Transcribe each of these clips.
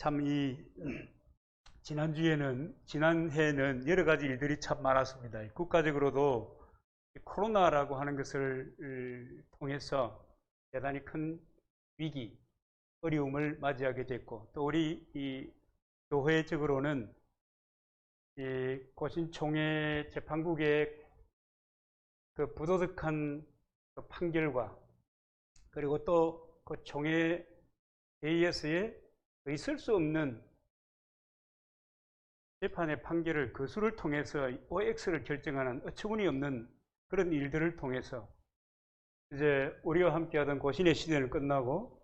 참 지난해에는 여러 가지 일들이 참 많았습니다. 국가적으로도 코로나라고 하는 것을 통해서 대단히 큰 위기, 어려움을 맞이하게 됐고, 또 우리 교회적으로는 고신총회 재판국의 그 부도덕한 그 판결과, 그리고 또 그 총회 회의에서의 있을 수 없는 재판의 판결을 거수를 통해서 OX를 결정하는 어처구니 없는 그런 일들을 통해서 이제 우리와 함께하던 고신의 시대는 끝나고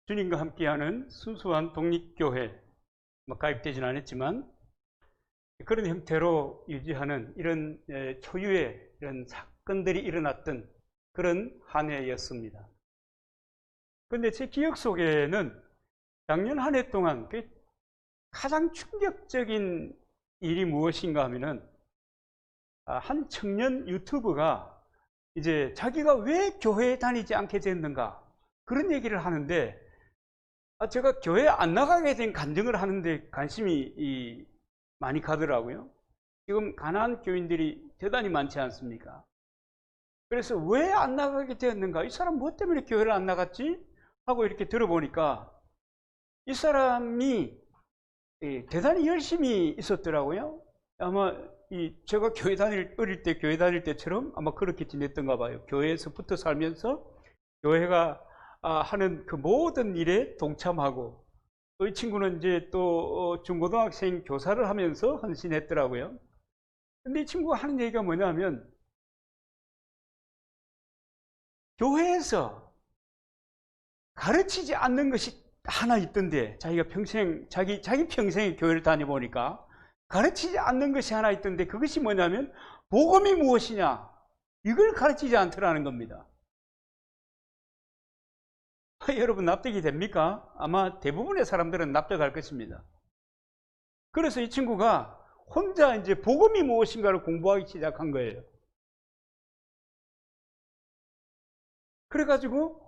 주님과 함께하는 순수한 독립교회, 가입되지는 않았지만 그런 형태로 유지하는 이런 초유의 이런 사건들이 일어났던 그런 한 해였습니다. 그런데 제 기억 속에는 작년 한 해 동안 가장 충격적인 일이 무엇인가 하면은 한 청년 유튜버가 이제 자기가 왜 교회에 다니지 않게 됐는가 그런 얘기를 하는데, 제가 교회 안 나가게 된 간증을 하는데 관심이 많이 가더라고요. 지금 가난한 교인들이 대단히 많지 않습니까? 그래서 왜 안 나가게 되었는가, 이 사람 무엇 때문에 교회를 안 나갔지? 하고 이렇게 들어보니까 이 사람이 대단히 열심히 있었더라고요. 아마 제가 어릴 때 교회 다닐 때처럼 아마 그렇게 지냈던가 봐요. 교회에서 붙어 살면서 교회가 하는 그 모든 일에 동참하고, 또 이 친구는 이제 또 중고등학생 교사를 하면서 헌신했더라고요. 근데 이 친구가 하는 얘기가 뭐냐면, 교회에서 가르치지 않는 것이 하나 있던데, 자기 평생에 교회를 다녀보니까 가르치지 않는 것이 하나 있던데, 그것이 뭐냐면 복음이 무엇이냐, 이걸 가르치지 않더라는 겁니다. 여러분 납득이 됩니까? 아마 대부분의 사람들은 납득할 것입니다. 그래서 이 친구가 혼자 이제 복음이 무엇인가를 공부하기 시작한 거예요. 그래가지고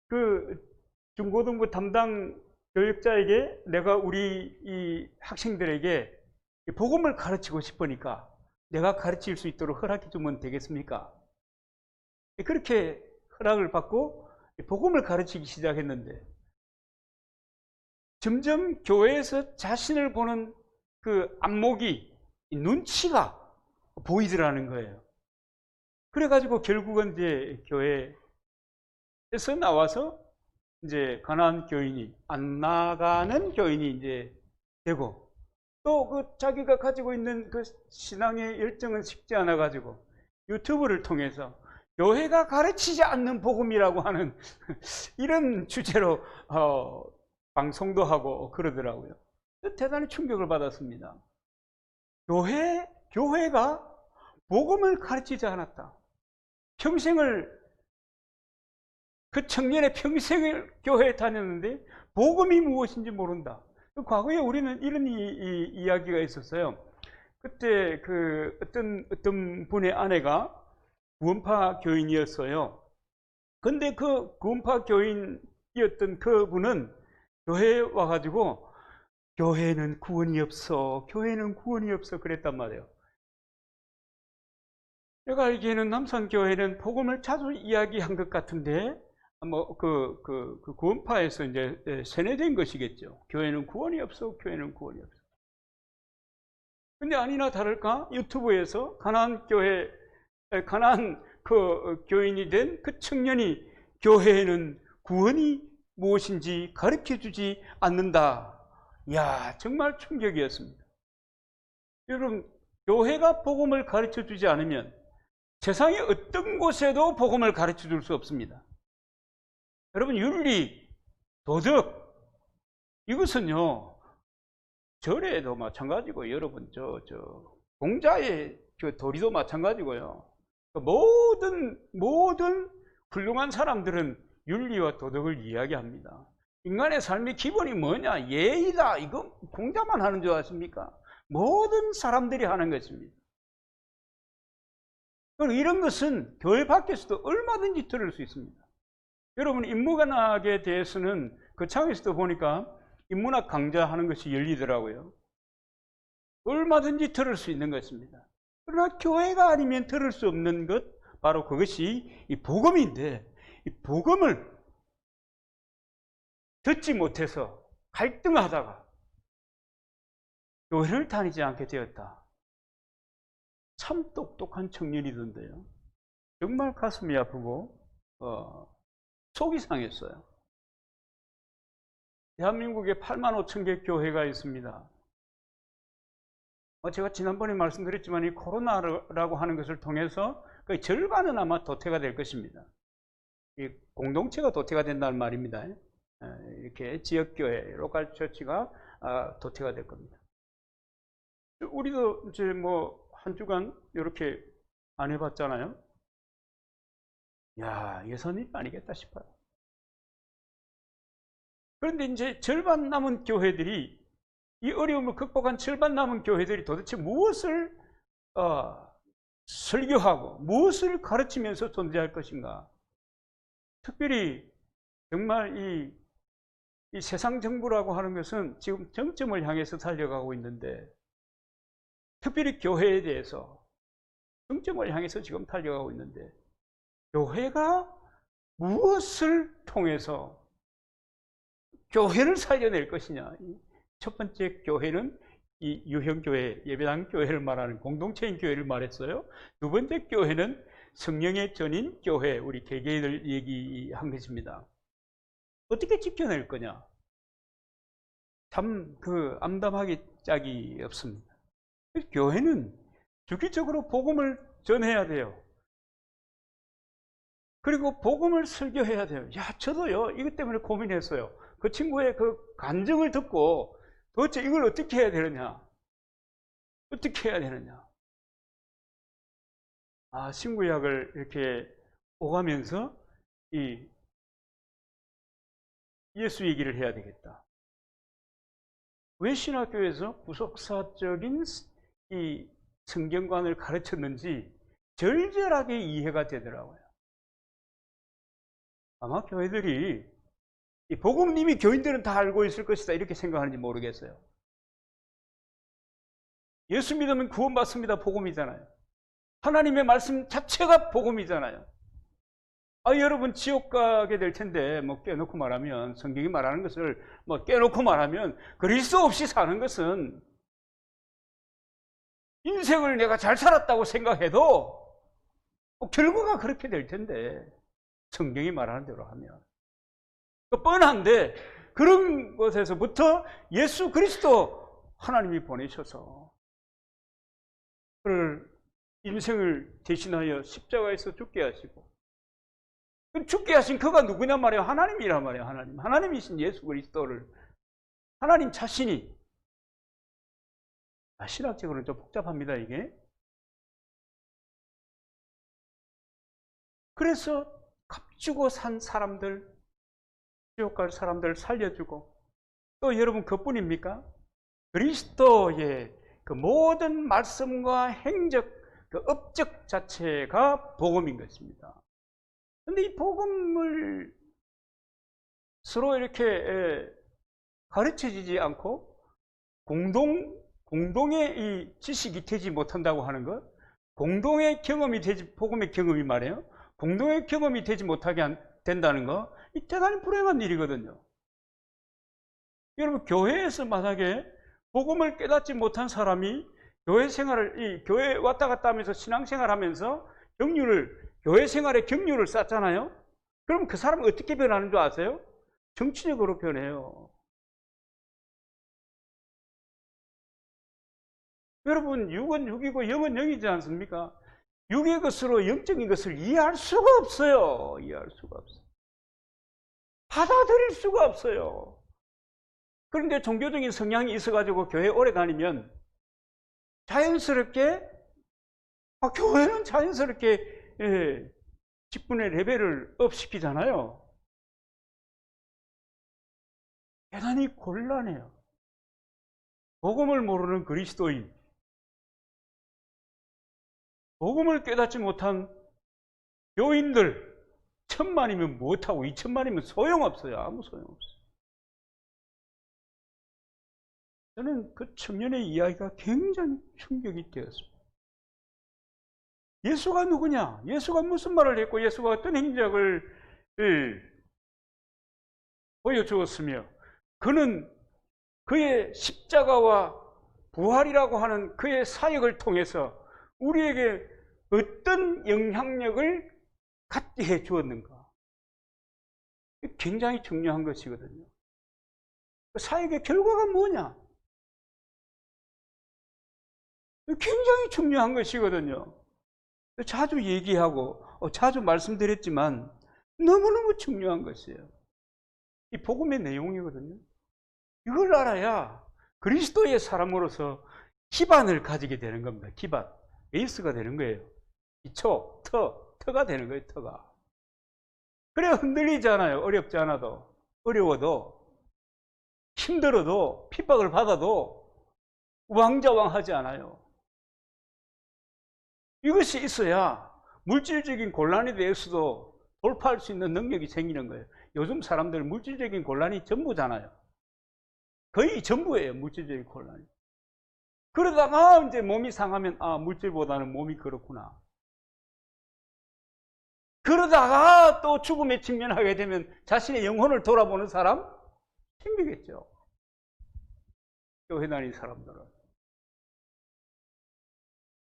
그 중고등부 담당 교육자에게 내가 우리 이 학생들에게 복음을 가르치고 싶으니까 내가 가르칠 수 있도록 허락해 주면 되겠습니까? 그렇게 허락을 받고 복음을 가르치기 시작했는데, 점점 교회에서 자신을 보는 그 안목이, 눈치가 보이더라는 거예요. 그래가지고 결국은 이제 교회에서 나와서 이제 가난한 교인이, 안 나가는 교인이 이제 되고, 또 그 자기가 가지고 있는 그 신앙의 열정은 식지 않아 가지고 유튜브를 통해서 교회가 가르치지 않는 복음이라고 하는 이런 주제로 방송도 하고 그러더라고요. 대단히 충격을 받았습니다. 교회가 복음을 가르치지 않았다. 그 청년의 평생을 교회에 다녔는데 복음이 무엇인지 모른다. 과거에 우리는 이런 이야기가 있었어요. 그때 그 어떤 분의 아내가 구원파 교인이었어요. 근데 그 구원파 교인이었던 그분은 교회에 와가지고 교회는 구원이 없어 그랬단 말이에요. 내가 알기에는 남산교회는 복음을 자주 이야기한 것 같은데, 뭐 그 구원파에서 이제 세뇌된 것이겠죠. 교회는 구원이 없어. 근데 아니나 다를까 유튜브에서 가난한 그 교인이 된 그 청년이 교회에는 구원이 무엇인지 가르쳐 주지 않는다. 이야, 정말 충격이었습니다. 여러분, 교회가 복음을 가르쳐 주지 않으면 세상의 어떤 곳에도 복음을 가르쳐 줄 수 없습니다. 여러분, 윤리, 도덕, 이것은요, 절에도 마찬가지고, 여러분, 공자의 도리도 마찬가지고요. 모든 훌륭한 사람들은 윤리와 도덕을 이야기합니다. 인간의 삶의 기본이 뭐냐? 예의다. 이거 공자만 하는 줄 아십니까? 모든 사람들이 하는 것입니다. 이런 것은 교회 밖에서도 얼마든지 들을 수 있습니다. 여러분, 인문학에 대해서는 그 창에서도 보니까 인문학 강좌하는 것이 열리더라고요. 얼마든지 들을 수 있는 것입니다. 그러나 교회가 아니면 들을 수 없는 것, 바로 그것이 이 복음인데, 이 복음을 듣지 못해서 갈등하다가 교회를 다니지 않게 되었다. 참 똑똑한 청년이던데요. 정말 가슴이 아프고 속이 상했어요. 대한민국에 8만 5천 개 교회가 있습니다. 제가 지난번에 말씀드렸지만 이 코로나라고 하는 것을 통해서 거의 절반은 아마 도태가 될 것입니다. 이 공동체가 도태가 된다는 말입니다. 이렇게 지역교회, 로컬 처치가 도태가 될 겁니다. 우리도 이제 뭐 한 주간 이렇게 안 해봤잖아요. 야, 예선이 아니겠다 싶어요. 그런데 이제 절반 남은 교회들이, 이 어려움을 극복한 절반 남은 교회들이 도대체 무엇을 설교하고 무엇을 가르치면서 존재할 것인가? 특별히 정말 이 세상 정부라고 하는 것은 지금 정점을 향해서 달려가고 있는데, 특별히 교회에 대해서 정점을 향해서 지금 달려가고 있는데, 교회가 무엇을 통해서 교회를 살려낼 것이냐. 첫 번째 교회는 이 유형교회, 예배당 교회를 말하는 공동체인 교회를 말했어요. 두 번째 교회는 성령의 전인 교회, 우리 개개인을 얘기한 것입니다. 어떻게 지켜낼 거냐? 참 암담하기 짝이 없습니다. 교회는 주기적으로 복음을 전해야 돼요. 그리고 복음을 설교해야 돼요. 야, 저도요, 이것 때문에 고민했어요. 그 친구의 그 간증을 듣고 도대체 이걸 어떻게 해야 되느냐? 어떻게 해야 되느냐? 신구약을 이렇게 오가면서 이 예수 얘기를 해야 되겠다. 왜 신학교에서 구속사적인 이 성경관을 가르쳤는지 절절하게 이해가 되더라고요. 아마 교회들이 이 복음 이미 교인들은 다 알고 있을 것이다 이렇게 생각하는지 모르겠어요. 예수 믿으면 구원받습니다. 복음이잖아요. 하나님의 말씀 자체가 복음이잖아요. 여러분 지옥 가게 될 텐데 뭐 깨놓고 말하면, 성경이 말하는 것을 뭐 깨놓고 말하면, 그리스도 없이 사는 것은 인생을 내가 잘 살았다고 생각해도 결과가 그렇게 될 텐데, 성경이 말하는 대로 하면 뻔한데, 그런 것에서부터 예수 그리스도 하나님이 보내셔서 그를 인생을 대신하여 십자가에서 죽게 하시고, 죽게 하신 그가 누구냐 말이에요? 하나님이란 말이에요. 하나님이신 예수 그리스도를, 하나님 자신이. 신학적으로는 좀 복잡합니다, 이게. 그래서 값주고 산 사람들, 지옥 갈 사람들 살려주고, 또 여러분 그뿐입니까? 그리스도의 그 모든 말씀과 행적, 그 업적 자체가 복음인 것입니다. 그런데 이 복음을 서로 이렇게 가르쳐지지 않고 공동의 이 지식이 되지 못한다고 하는 것, 공동의 경험이 되지, 복음의 경험이 말이에요. 공동의 경험이 되지 못하게 된다는 거, 이 대단히 불행한 일이거든요. 여러분, 교회에서 만약에 복음을 깨닫지 못한 사람이 교회 생활을, 교회 왔다 갔다 하면서 신앙생활 하면서 교회 생활에 경륜을 쌓잖아요? 그럼 그 사람은 어떻게 변하는 줄 아세요? 정치적으로 변해요. 여러분, 육은 육이고 영은 영이지 않습니까? 육의 것으로 영적인 것을 이해할 수가 없어요. 이해할 수가 없어요. 받아들일 수가 없어요. 그런데 종교적인 성향이 있어가지고 교회 오래 다니면 자연스럽게, 교회는 자연스럽게 직분의 레벨을 업시키잖아요. 대단히 곤란해요. 복음을 모르는 그리스도인, 복음을 깨닫지 못한 교인들, 천만이면 못하고 2천만이면 소용없어요. 아무 소용없어요. 저는 그 청년의 이야기가 굉장히 충격이 되었습니다. 예수가 누구냐? 예수가 무슨 말을 했고 예수가 어떤 행적을 보여주었으며 그는 그의 십자가와 부활이라고 하는 그의 사역을 통해서 우리에게 어떤 영향력을 갖게 해 주었는가? 굉장히 중요한 것이거든요. 그 사역의 결과가 뭐냐? 굉장히 중요한 것이거든요. 자주 얘기하고 자주 말씀드렸지만 너무너무 중요한 것이에요. 이 복음의 내용이거든요. 이걸 알아야 그리스도의 사람으로서 기반을 가지게 되는 겁니다. 기반, 베이스가 되는 거예요. 기초, 터가 되는 거예요. 터가. 그래 흔들리지 않아요. 어렵지 않아도, 어려워도, 힘들어도, 핍박을 받아도 우왕좌왕하지 않아요. 이것이 있어야 물질적인 곤란에 대해서도 돌파할 수 있는 능력이 생기는 거예요. 요즘 사람들 물질적인 곤란이 전부잖아요. 거의 전부예요. 물질적인 곤란이. 그러다가 이제 몸이 상하면 물질보다는 몸이 그렇구나. 그러다가 또 죽음에 직면하게 되면 자신의 영혼을 돌아보는 사람 생기겠죠. 교회 다니는 사람들은.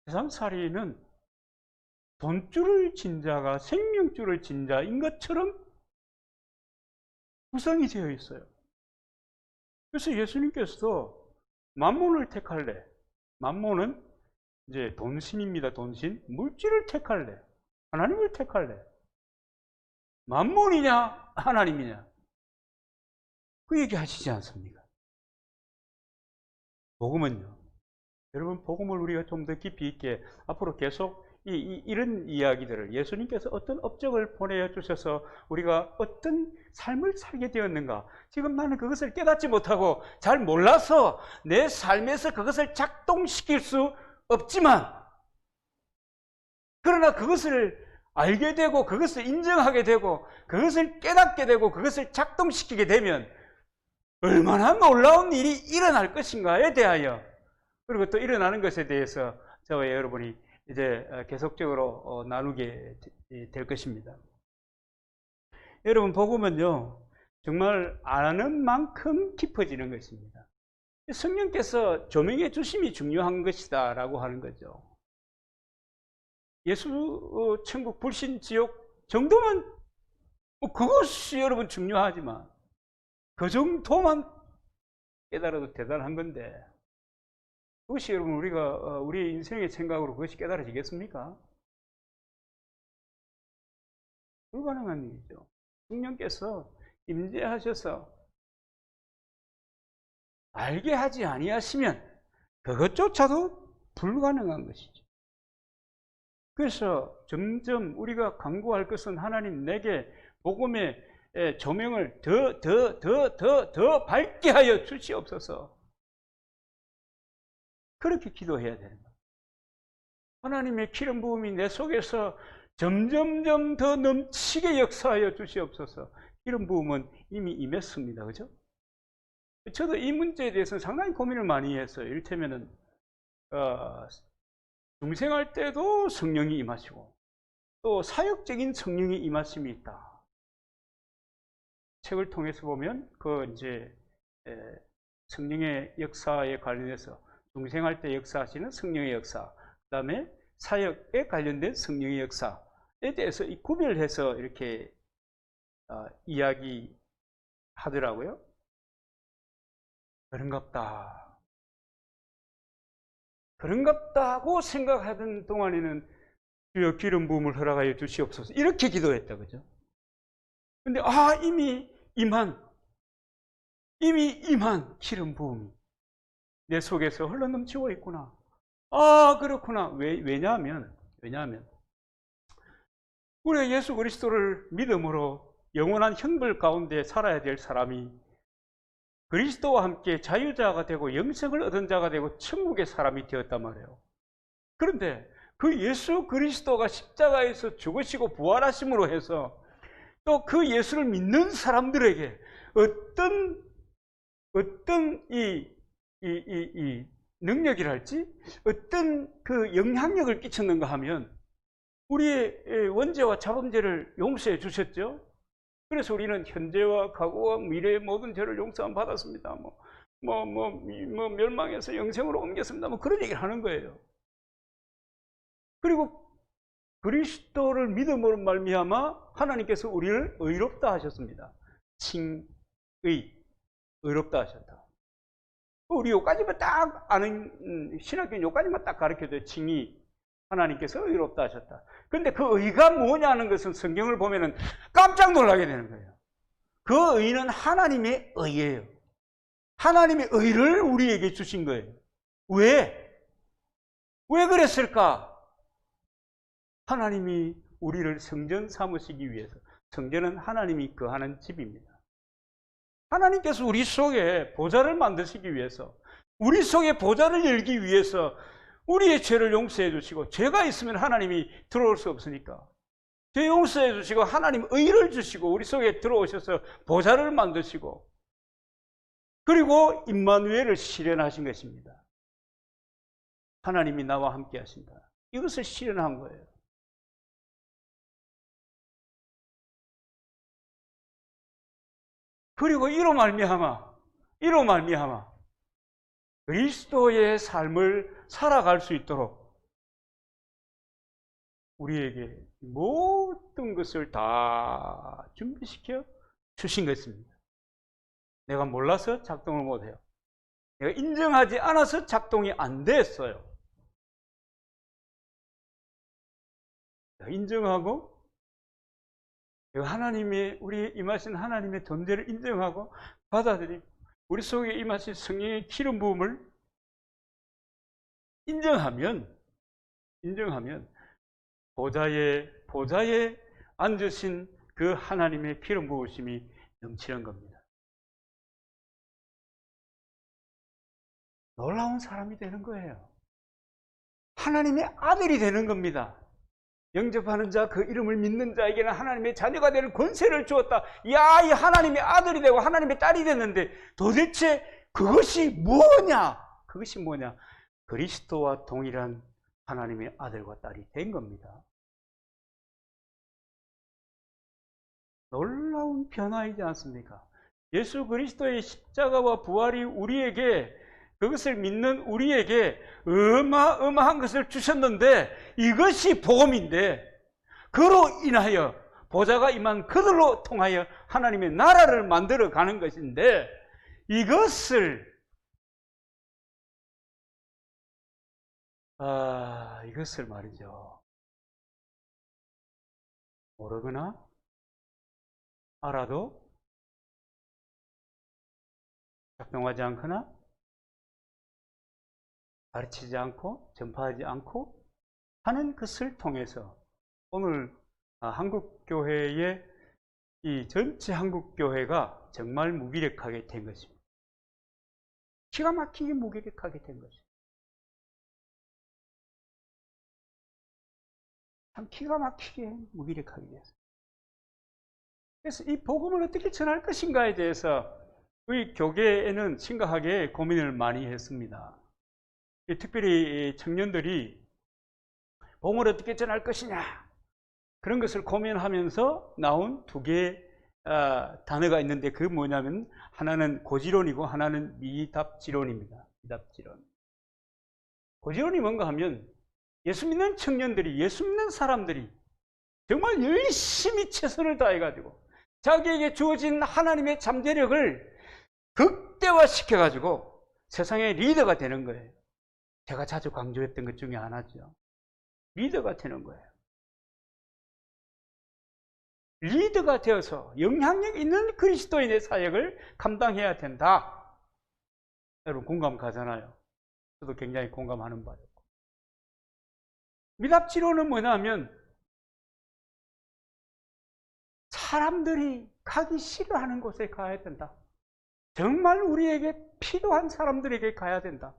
세상살이는 돈줄을 진 자가 생명줄을 진 자인 것처럼 구성이 되어 있어요. 그래서 예수님께서도 만몬을 택할래. 만몬은 이제 돈신입니다. 돈신. 물질을 택할래. 하나님을 택할래. 만몬이냐 하나님이냐. 그 얘기 하시지 않습니까? 복음은요. 여러분 복음을 우리가 좀 더 깊이 있게 앞으로 계속 이런 이야기들을 예수님께서 어떤 업적을 보내어 주셔서 우리가 어떤 삶을 살게 되었는가. 지금 나는 그것을 깨닫지 못하고 잘 몰라서 내 삶에서 그것을 작동시킬 수 없지만 그러나 그것을 알게 되고 그것을 인정하게 되고 그것을 깨닫게 되고 그것을 작동시키게 되면 얼마나 놀라운 일이 일어날 것인가에 대하여 그리고 또 일어나는 것에 대해서 저와 여러분이 이제 계속적으로 나누게 될 것입니다. 여러분 복음은요 정말 아는 만큼 깊어지는 것입니다. 성령께서 조명해 주심이 중요한 것이다 라고 하는 거죠. 예수 천국 불신 지옥 정도만 그것이 여러분 중요하지만 그 정도만 깨달아도 대단한 건데 그것이 여러분 우리가 우리의 인생의 생각으로 그것이 깨달아지겠습니까? 불가능한 일이죠. 성령께서 임재하셔서 알게 하지 아니하시면 그것조차도 불가능한 것이죠. 그래서 점점 우리가 강구할 것은 하나님 내게 복음의 조명을 더 밝게 하여 주시옵소서. 그렇게 기도해야 되는 거예요. 하나님의 기름 부음이 내 속에서 점점점 더 넘치게 역사하여 주시옵소서. 기름 부음은 이미 임했습니다. 그죠? 저도 이 문제에 대해서는 상당히 고민을 많이 했어요. 이를테면은 중생할 때도 성령이 임하시고 또 사역적인 성령이 임하심이 있다. 책을 통해서 보면 그 이제 성령의 역사에 관련해서 중생할 때 역사하시는 성령의 역사, 그 다음에 사역에 관련된 성령의 역사에 대해서 구별해서 이렇게 이야기하더라고요. 그런갑다. 그런갑다고 생각하던 동안에는 주여 기름 부음을 허락하여 주시옵소서 이렇게 기도했다. 그죠? 근데 이미 임한 기름 부음이 내 속에서 흘러넘치고 있구나. 그렇구나. 왜냐하면 우리가 예수 그리스도를 믿음으로 영원한 형벌 가운데 살아야 될 사람이 그리스도와 함께 자유자가 되고 영생을 얻은 자가 되고 천국의 사람이 되었단 말이에요. 그런데 그 예수 그리스도가 십자가에서 죽으시고 부활하심으로 해서 또 그 예수를 믿는 사람들에게 어떤 이 능력이랄지 어떤 그 영향력을 끼쳤는가 하면 우리의 원죄와 자범죄를 용서해 주셨죠. 그래서 우리는 현재와 과거와 미래의 모든 죄를 용서함 받았습니다. 멸망해서 영생으로 옮겼습니다. 그런 얘기를 하는 거예요. 그리고 그리스도를 믿음으로 말미암아 하나님께서 우리를 의롭다 하셨습니다. 의롭다 하셨다. 우리 요까지만 딱 아는 신학교 요까지만 딱 가르쳐줘요. 칭의, 하나님께서 의롭다 하셨다. 그런데 그 의가 뭐냐는 것은 성경을 보면은 깜짝 놀라게 되는 거예요. 그 의는 하나님의 의예요. 하나님의 의를 우리에게 주신 거예요. 왜? 왜 그랬을까? 하나님이 우리를 성전 삼으시기 위해서. 성전은 하나님이 거하는 집입니다. 하나님께서 우리 속에 보좌를 만드시기 위해서, 우리 속에 보좌를 열기 위해서 우리의 죄를 용서해 주시고, 죄가 있으면 하나님이 들어올 수 없으니까 죄 용서해 주시고 하나님 의를 주시고 우리 속에 들어오셔서 보좌를 만드시고, 그리고 임마누엘을 실현하신 것입니다. 하나님이 나와 함께 하신다. 이것을 실현한 거예요. 그리고 이로 말미암아 그리스도의 삶을 살아갈 수 있도록 우리에게 모든 것을 다 준비시켜 주신 것입니다. 내가 몰라서 작동을 못해요. 내가 인정하지 않아서 작동이 안 됐어요. 내가 인정하고, 내가 하나님의, 우리에 임하신 하나님의 존재를 인정하고 받아들이고, 우리 속에 임하신 성령의 기름 부음을 인정하면 보좌에 앉으신 그 하나님의 기름 부으심이 넘치는 겁니다. 놀라운 사람이 되는 거예요. 하나님의 아들이 되는 겁니다. 영접하는 자, 그 이름을 믿는 자에게는 하나님의 자녀가 되는 권세를 주었다. 야, 이 하나님의 아들이 되고 하나님의 딸이 됐는데 도대체 그것이 뭐냐? 그리스도와 동일한 하나님의 아들과 딸이 된 겁니다. 놀라운 변화이지 않습니까? 예수 그리스도의 십자가와 부활이 우리에게, 그것을 믿는 우리에게 어마어마한 것을 주셨는데, 이것이 복음인데, 그로 인하여 보좌가 임한 그들로 통하여 하나님의 나라를 만들어 가는 것인데, 이것을 말이죠, 모르거나 알아도 작동하지 않거나 가르치지 않고 전파하지 않고 하는 것을 통해서 오늘 한국교회의 이 전체 한국교회가 정말 무기력하게 된 것입니다. 기가 막히게 무기력하게 된 것입니다. 참 기가 막히게 무기력하게 됐어요. 그래서 이 복음을 어떻게 전할 것인가에 대해서 우리 교계에는 심각하게 고민을 많이 했습니다. 특별히 청년들이 복음을 어떻게 전할 것이냐, 그런 것을 고민하면서 나온 두 개의 단어가 있는데, 그 뭐냐면 하나는 고지론이고 하나는 미답지론입니다. 미답지론. 고지론이 뭔가 하면 예수 믿는 청년들이, 예수 믿는 사람들이 정말 열심히 최선을 다해가지고 자기에게 주어진 하나님의 잠재력을 극대화시켜가지고 세상의 리더가 되는 거예요. 제가 자주 강조했던 것 중에 하나죠. 리더가 되는 거예요. 리더가 되어서 영향력 있는 그리스도인의 사역을 감당해야 된다. 여러분 공감 가잖아요. 저도 굉장히 공감하는 바였고. 미답지론은 뭐냐면 사람들이 가기 싫어하는 곳에 가야 된다. 정말 우리에게 필요한 사람들에게 가야 된다.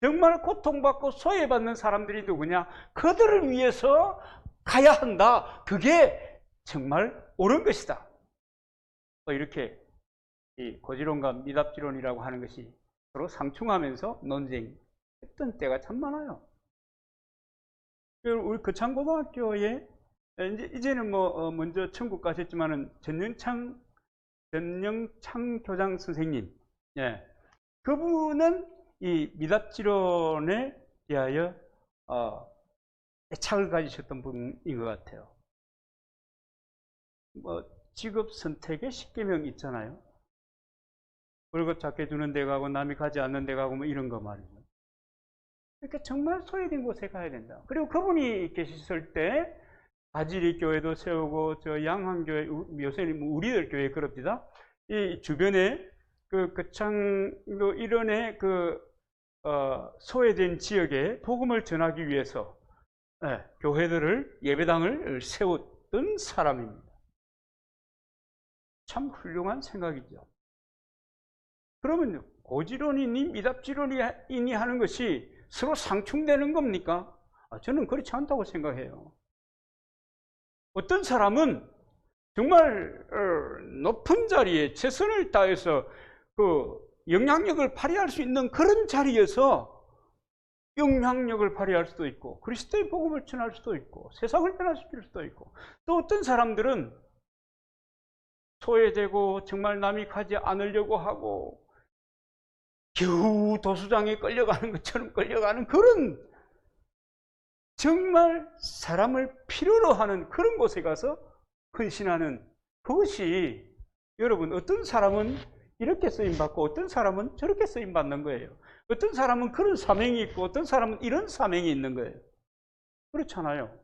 정말 고통받고 소외받는 사람들이 누구냐? 그들을 위해서 가야 한다. 그게 정말 옳은 것이다. 이렇게 이 고지론과 미답지론이라고 하는 것이 서로 상충하면서 논쟁했던 때가 참 많아요. 우리 거창고등학교에 이제는 먼저 천국 가셨지만은 전영창 교장 선생님, 예, 그분은 이 미답지론에 대하여 애착을 가지셨던 분인 것 같아요. 직업 선택의 10계명 있잖아요. 월급 작게 주는 데 가고 남이 가지 않는 데 가고 이런 거 말이죠. 이렇게 정말 소외된 곳에 가야 된다. 그리고 그분이 계셨을 때 바지리 교회도 세우고 저 양환교회, 요새는 우리들 교회 그럽니다. 이 주변에 그 거창도 일원의 소외된 지역에 복음을 전하기 위해서 교회들을 예배당을 세웠던 사람입니다. 참 훌륭한 생각이죠. 그러면 고지론이니 미답지론이니 하는 것이 서로 상충되는 겁니까? 저는 그렇지 않다고 생각해요. 어떤 사람은 정말 높은 자리에 최선을 다해서 그 영향력을 발휘할 수 있는 그런 자리에서 영향력을 발휘할 수도 있고 그리스도의 복음을 전할 수도 있고 세상을 변화시킬 수도 있고, 또 어떤 사람들은 소외되고 정말 남이 가지 않으려고 하고 겨우 도수장에 끌려가는 것처럼 끌려가는 그런 정말 사람을 필요로 하는 그런 곳에 가서 헌신하는, 그것이 여러분 어떤 사람은 이렇게 쓰임받고 어떤 사람은 저렇게 쓰임받는 거예요. 어떤 사람은 그런 사명이 있고 어떤 사람은 이런 사명이 있는 거예요. 그렇잖아요.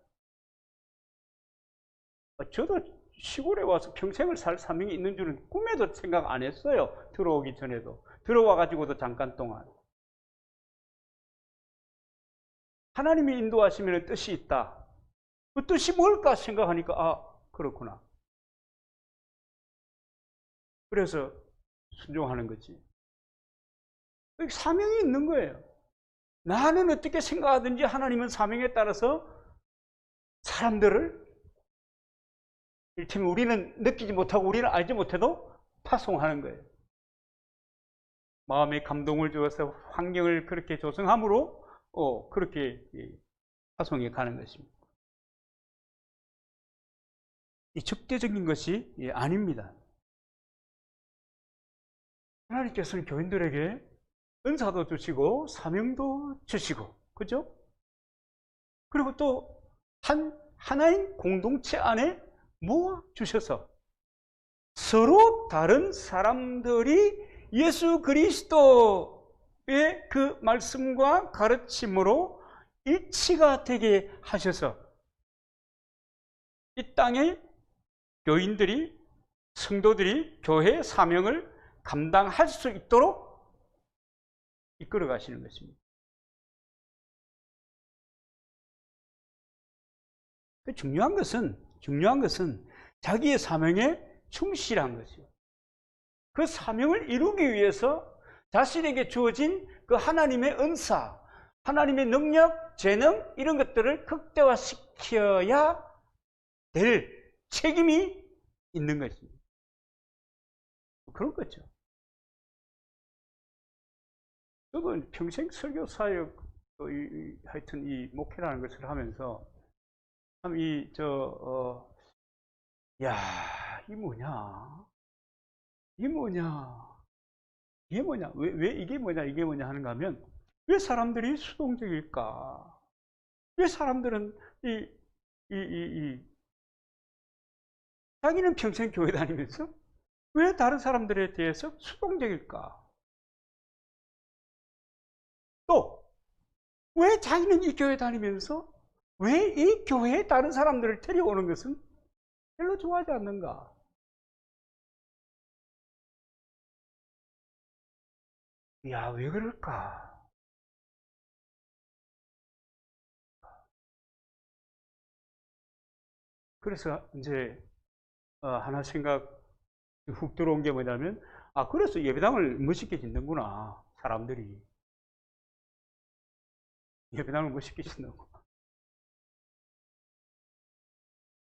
저도 시골에 와서 평생을 살 사명이 있는 줄은 꿈에도 생각 안 했어요. 들어오기 전에도. 들어와 가지고도 잠깐 동안. 하나님이 인도하시면 뜻이 있다. 그 뜻이 뭘까 생각하니까 그렇구나. 그래서 순종하는 거지. 사명이 있는 거예요. 나는 어떻게 생각하든지 하나님은 사명에 따라서 사람들을, 이를테면 우리는 느끼지 못하고 우리는 알지 못해도 파송하는 거예요. 마음에 감동을 주어서 환경을 그렇게 조성함으로 그렇게 파송해 가는 것입니다. 이 적대적인 것이 아닙니다. 하나님께서는 교인들에게 은사도 주시고 사명도 주시고, 그죠? 그리고 또 하나인 공동체 안에 모아 주셔서 서로 다른 사람들이 예수 그리스도의 그 말씀과 가르침으로 일치가 되게 하셔서 이 땅에 교인들이, 성도들이 교회의 사명을 감당할 수 있도록 이끌어 가시는 것입니다. 중요한 것은 자기의 사명에 충실한 것이요. 그 사명을 이루기 위해서 자신에게 주어진 그 하나님의 은사, 하나님의 능력, 재능 이런 것들을 극대화시켜야 될 책임이 있는 것입니다. 그런 거죠. 저도 평생 설교 사역, 하여튼 이 목회라는 것을 하면서 참 이 뭐냐? 이게 뭐냐? 왜 이게 뭐냐 하는가 하면, 왜 사람들이 수동적일까? 왜 사람들은 자기는 평생 교회 다니면서 왜 다른 사람들에 대해서 수동적일까? 또, 왜 자기는 이 교회 다니면서 왜 이 교회에 다른 사람들을 데려오는 것은 별로 좋아하지 않는가? 왜 그럴까? 그래서 이제 하나 생각 훅 들어온 게 뭐냐면, 그래서 예배당을 멋있게 짓는구나, 사람들이. 예배당을 멋있게 짓는구나.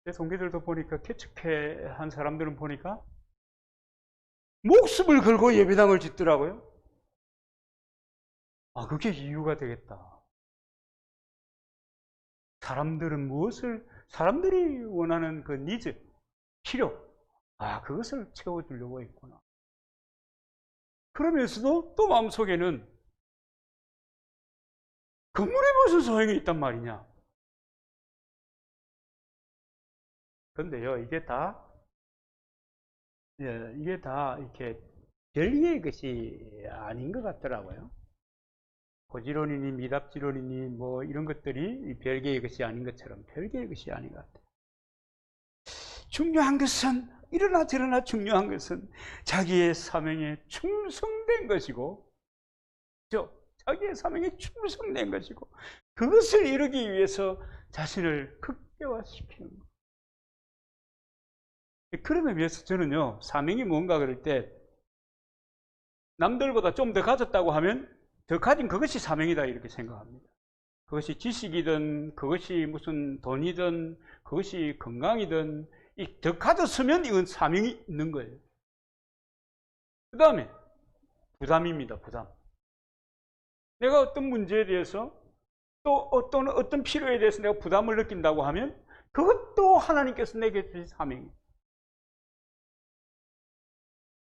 제 동기들도 보니까 개척회 한 사람들은 보니까 목숨을 걸고 예배당을 짓더라고요. 아, 그게 이유가 되겠다. 사람들이 원하는 그 니즈, 필요, 그것을 채워주려고 했구나. 그러면서도 또 마음속에는 건물에 무슨 소용이 있단 말이냐. 그런데요, 이게 다 이렇게 별개의 것이 아닌 것 같더라고요. 고지론이니 미답지론이니 뭐 이런 것들이 별개의 것이 아닌 것처럼 별개의 것이 아닌 것 같아요. 중요한 것은 이러나 저러나 중요한 것은 자기의 사명에 충성된 것이고, 자기의 사명에 충성된 것이고, 그것을 이루기 위해서 자신을 극대화시키는 것. 그런 의미에서 저는요, 사명이 뭔가 그럴 때 남들보다 좀 더 가졌다고 하면 더 가진 그것이 사명이다 이렇게 생각합니다. 그것이 지식이든 그것이 무슨 돈이든 그것이 건강이든 더 가졌으면 이건 사명이 있는 거예요. 그 다음에 부담입니다. 부담. 내가 어떤 문제에 대해서 또 어떤 필요에 대해서 내가 부담을 느낀다고 하면 그것도 하나님께서 내게 주신 사명이에요.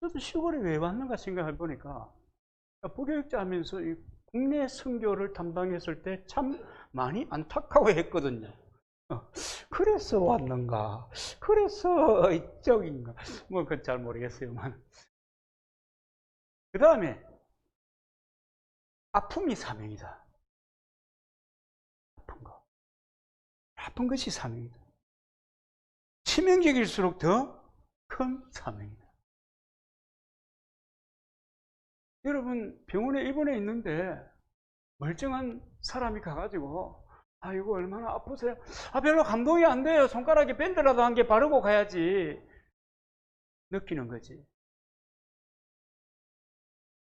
저도 시골에 왜 왔는가 생각해 보니까 부교육자 하면서 이 국내 선교를 담당했을 때 참 많이 안타까워했거든요. 그래서 왔는가? 그래서 이쪽인가? 뭐 그건 잘 모르겠어요만. 그 다음에 아픔이 사명이다. 아픈 것이 사명이다. 치명적일수록 더 큰 사명이다. 여러분 병원에 입원해 있는데 멀쩡한 사람이 가가지고 이거 얼마나 아프세요? 별로 감동이 안 돼요. 손가락에 밴드라도 한 개 바르고 가야지. 느끼는 거지.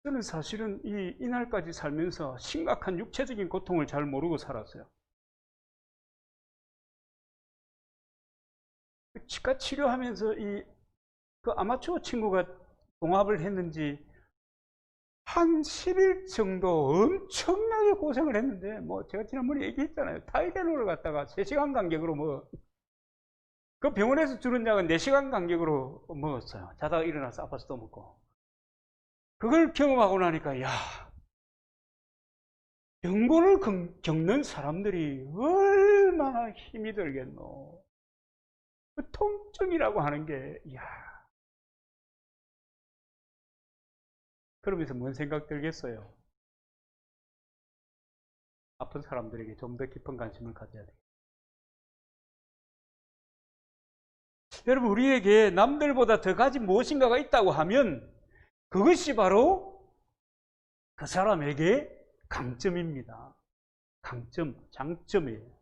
저는 사실은 이날까지 살면서 심각한 육체적인 고통을 잘 모르고 살았어요. 치과 치료하면서 그 아마추어 친구가 동업을 했는지 한 10일 정도 엄청나게 고생을 했는데, 제가 지난번에 얘기했잖아요. 타이레놀을 갖다가 3시간 간격으로 그 병원에서 주는 약은 4시간 간격으로 먹었어요. 자다가 일어나서 아파서 또 먹고. 그걸 경험하고 나니까, 병고를 겪는 사람들이 얼마나 힘이 들겠노. 그 통증이라고 하는 게, 그러면서 뭔 생각 들겠어요? 아픈 사람들에게 좀 더 깊은 관심을 가져야 돼요. 여러분, 우리에게 남들보다 더 가진 무엇인가가 있다고 하면 그것이 바로 그 사람에게 강점입니다. 강점, 장점이에요.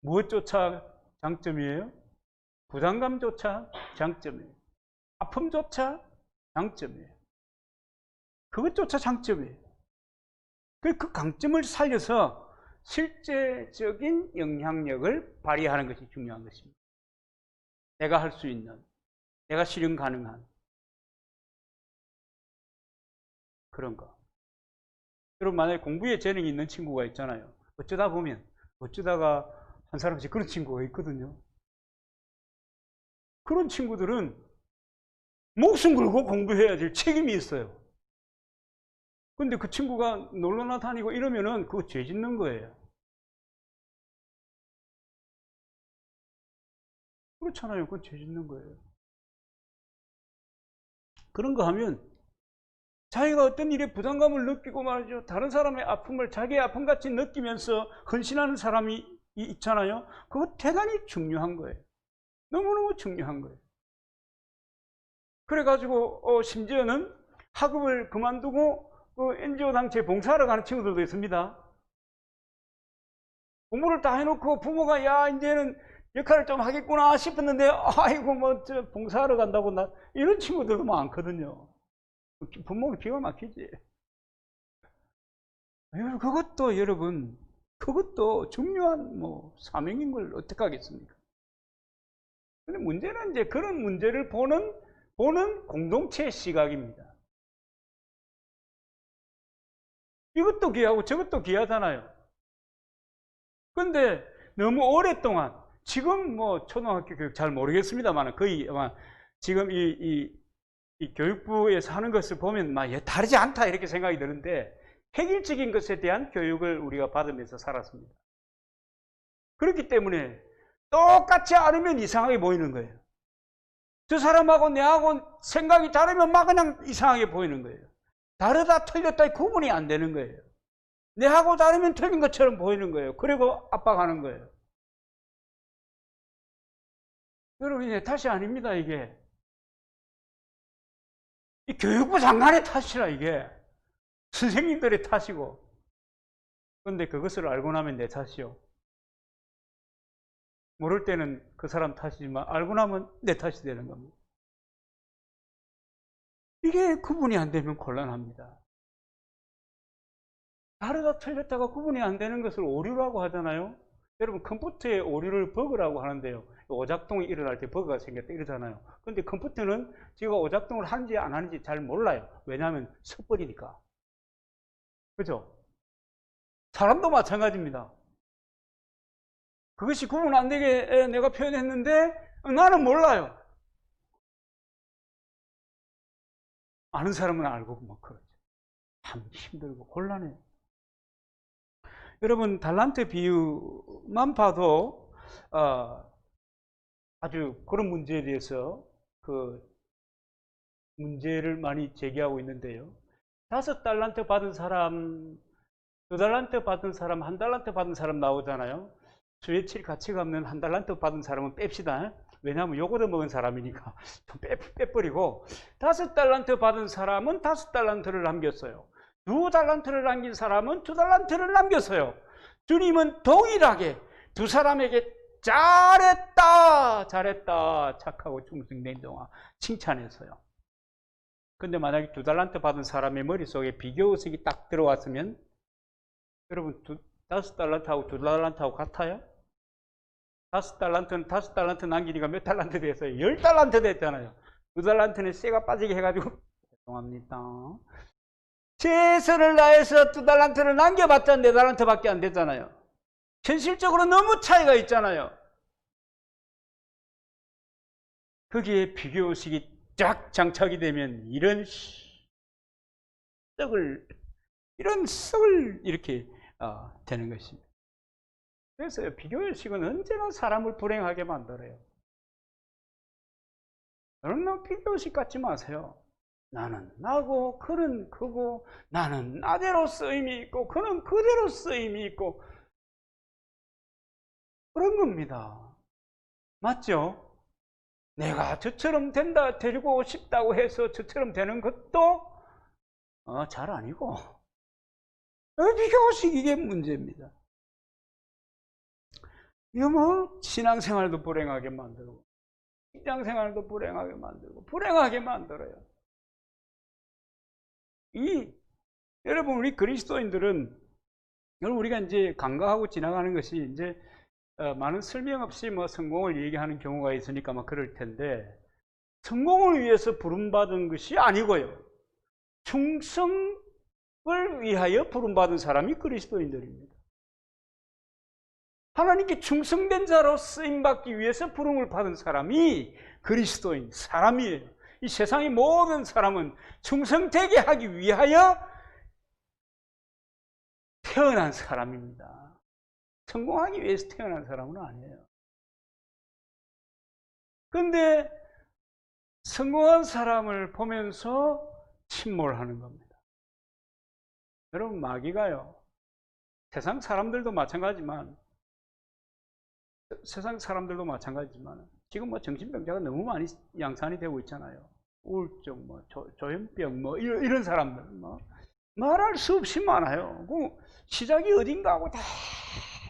무엇조차 장점이에요? 부담감조차 장점이에요. 아픔조차 장점이에요. 그것조차 장점이에요. 그 강점을 살려서 실제적인 영향력을 발휘하는 것이 중요한 것입니다. 내가 할 수 있는, 내가 실현 가능한 그런 거. 여러분, 만약에 공부에 재능이 있는 친구가 있잖아요. 어쩌다가 한 사람씩 그런 친구가 있거든요. 그런 친구들은 목숨 걸고 공부해야 될 책임이 있어요. 근데 그 친구가 놀러나 다니고 이러면은 그거 죄 짓는 거예요. 그렇잖아요. 그건 죄 짓는 거예요. 그런 거 하면 자기가 어떤 일에 부담감을 느끼고 말이죠. 다른 사람의 아픔을 자기의 아픔같이 느끼면서 헌신하는 사람이 있잖아요. 그거 대단히 중요한 거예요. 너무너무 중요한 거예요. 그래가지고 심지어는 학업을 그만두고 NGO 단체에 봉사하러 가는 친구들도 있습니다. 공부를 다 해놓고 부모가 이제는 역할을 좀 하겠구나 싶었는데 봉사하러 간다고 이런 친구들도 많거든요. 부모가 기가 막히지. 그것도 여러분, 그것도 중요한 사명인 걸 어떻게 하겠습니까? 근데 문제는 이제 그런 문제를 보는 공동체의 시각입니다. 이것도 귀하고 저것도 귀하잖아요. 근데 너무 오랫동안, 지금 뭐 초등학교 교육 잘 모르겠습니다만 거의 아마 지금 이 교육부에서 하는 것을 보면 막 다르지 않다 이렇게 생각이 드는데, 획일적인 것에 대한 교육을 우리가 받으면서 살았습니다. 그렇기 때문에 똑같지 않으면 이상하게 보이는 거예요. 저 사람하고 내하고 생각이 다르면 막 그냥 이상하게 보이는 거예요. 다르다 틀렸다 구분이 안 되는 거예요. 내하고 다르면 틀린 것처럼 보이는 거예요. 그리고 압박하는 거예요. 여러분, 내 탓이 아닙니다, 이게. 이 교육부 장관의 탓이라, 이게. 선생님들의 탓이고. 그런데 그것을 알고 나면 내 탓이요. 모를 때는 그 사람 탓이지만 알고 나면 내 탓이 되는 겁니다. 이게 구분이 안 되면 곤란합니다. 다르다 틀렸다가 구분이 안 되는 것을 오류라고 하잖아요. 여러분, 컴퓨터의 오류를 버그라고 하는데요. 오작동이 일어날 때 버그가 생겼다 이러잖아요. 근데 컴퓨터는 지가 오작동을 하는지 안 하는지 잘 몰라요. 왜냐하면 섣버리니까. 그죠? 사람도 마찬가지입니다. 그것이 구분 안 되게 내가 표현했는데 나는 몰라요. 아는 사람은 알고 뭐 그렇죠. 참 힘들고 곤란해요. 여러분, 달란트 비유만 봐도 아주 그런 문제에 대해서 그 문제를 많이 제기하고 있는데요. 5달란트 받은 사람, 2달란트 받은 사람, 1달란트 받은 사람 나오잖아요. 수혜칠 가치가 없는 1달란트 받은 사람은 뺍시다. 왜냐하면 요거도 먹은 사람이니까 좀 빼버리고, 5달란트 받은 사람은 5달란트를 남겼어요. 2달란트를 남긴 사람은 2달란트를 남겼어요. 주님은 동일하게 두 사람에게 잘했다, 착하고 충성된 동안 칭찬했어요. 근데 만약에 2달란트 받은 사람의 머릿속에 비교의식이 딱 들어왔으면, 여러분, 5달란트하고 2달란트하고 같아요? 5달란트는 5달란트 남기니까 몇 달란트 됐어요? 10달란트 됐잖아요. 2달란트는 쇠가 빠지게 해가지고, 죄송합니다. 최선을 다해서 2달란트를 남겨봤자 4달란트밖에 안 됐잖아요. 현실적으로 너무 차이가 있잖아요. 거기에 비교의식이 쫙 장착이 되면 이런 썩을 이렇게 되는 것입니다. 그래서 비교의식은 언제나 사람을 불행하게 만들어요. 여러분, 비교의식 갖지 마세요. 나는 나고 그는 그고, 나는 나대로 쓰임이 있고 그는 그대로 쓰임이 있고, 그런 겁니다. 맞죠? 내가 저처럼 되고 싶다고 해서 저처럼 되는 것도 잘 아니고, 비교의식, 이게 문제입니다. 이거 뭐 신앙생활도 불행하게 만들고 직장생활도 불행하게 만들고 불행하게 만들어요. 여러분, 우리 그리스도인들은, 여러분, 우리가 이제 간과하고 지나가는 것이 이제 많은 설명 없이 뭐 성공을 얘기하는 경우가 있으니까 막 그럴 텐데, 성공을 위해서 부름받은 것이 아니고요, 충성을 위하여 부름받은 사람이 그리스도인들입니다. 하나님께 충성된 자로 쓰임받기 위해서 부름을 받은 사람이 그리스도인 사람이에요. 이 세상의 모든 사람은 충성되게 하기 위하여 태어난 사람입니다. 성공하기 위해서 태어난 사람은 아니에요. 그런데 성공한 사람을 보면서 침몰하는 겁니다. 여러분, 마귀가요, 세상 사람들도 마찬가지지만 지금 뭐 정신병자가 너무 많이 양산이 되고 있잖아요. 우울증, 뭐 조현병, 뭐 이런 사람들 뭐 말할 수 없이 많아요. 그 시작이 어딘가 하고 다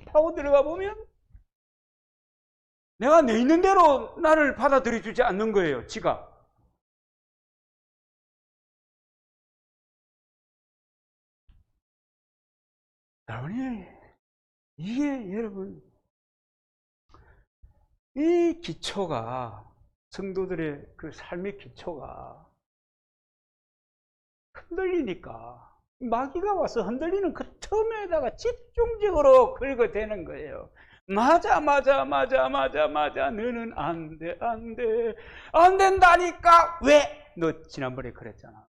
파고 들어가 보면 내가 내 있는 대로 나를 받아들여 주지 않는 거예요, 지가. 여러분이, 이게 여러분, 이 기초가, 성도들의 그 삶의 기초가 흔들리니까 마귀가 와서 흔들리는 그 틈에다가 집중적으로 긁어대는 거예요. 맞아, 너는 안 돼, 안 된다니까. 왜? 너 지난번에 그랬잖아.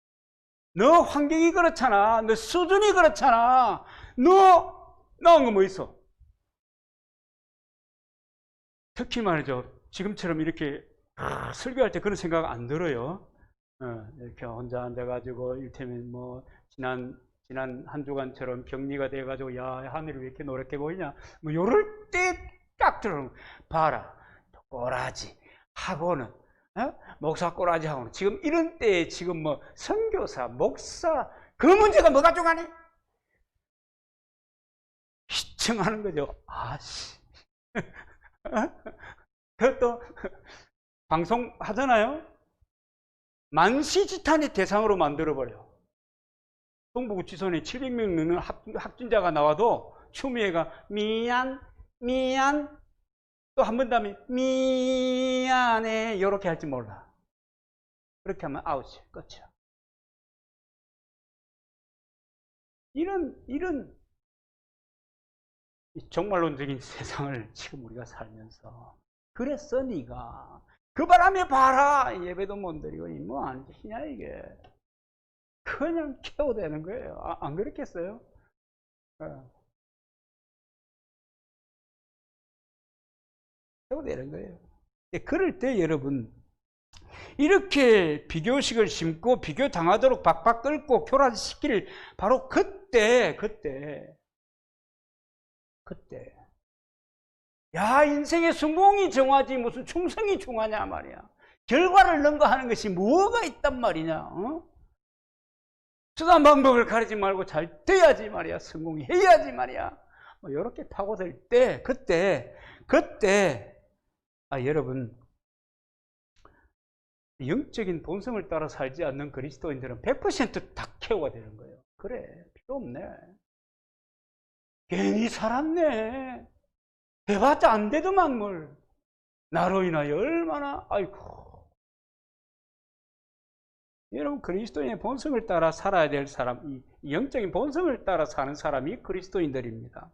너 환경이 그렇잖아. 너 수준이 그렇잖아. 너 나온 거 뭐 있어? 특히 말이죠, 지금처럼 이렇게 설교할 때 그런 생각 안 들어요. 이렇게 혼자 앉아가지고 일테면 뭐 지난 한 주간처럼 격리가 돼가지고, 야, 하늘이 왜 이렇게 노랗게 보이냐, 뭐 요럴 때 딱 들어. 봐라, 꼬라지 하고는, 목사 꼬라지 하고는 지금 이런 때에 지금 뭐 선교사, 목사, 그 문제가 뭐가 중요하니? 시청하는 거죠. 아씨. 그것도 방송 하잖아요. 만시지탄의 대상으로 만들어버려. 동부구치소에 700명 넘는 확진자가 나와도 추미애가 미안 또 한 번 더 하면 미안해 이렇게 할지 몰라. 그렇게 하면 아웃이야, 끝이야. 이런 종말론적인 세상을 지금 우리가 살면서, 그랬어 네가 그 바람에 봐라, 예배도 못 드리고 뭐 안 지냐, 이게 그냥 케어되는 거예요. 안 그렇겠어요? 케어되는 거예요. 그럴 때 여러분, 이렇게 비교식을 심고 비교 당하도록 박박 끓고 교란시킬 바로 그때 야, 인생의 성공이 정하지 무슨 충성이 중하냐 말이야. 결과를 능가하는 것이 뭐가 있단 말이냐. 수단 방법을 가리지 말고 잘 돼야지 말이야. 성공해야지 말이야. 뭐 이렇게 파고들 때, 그때 여러분, 영적인 본성을 따라 살지 않는 그리스도인들은 100% 다 케어가 되는 거예요. 그래, 필요 없네. 괜히 살았네. 해봤자 안 되더만 뭘. 나로 인하여 얼마나, 아이고. 여러분, 그리스도인의 본성을 따라 살아야 될 사람, 이 영적인 본성을 따라 사는 사람이 그리스도인들입니다.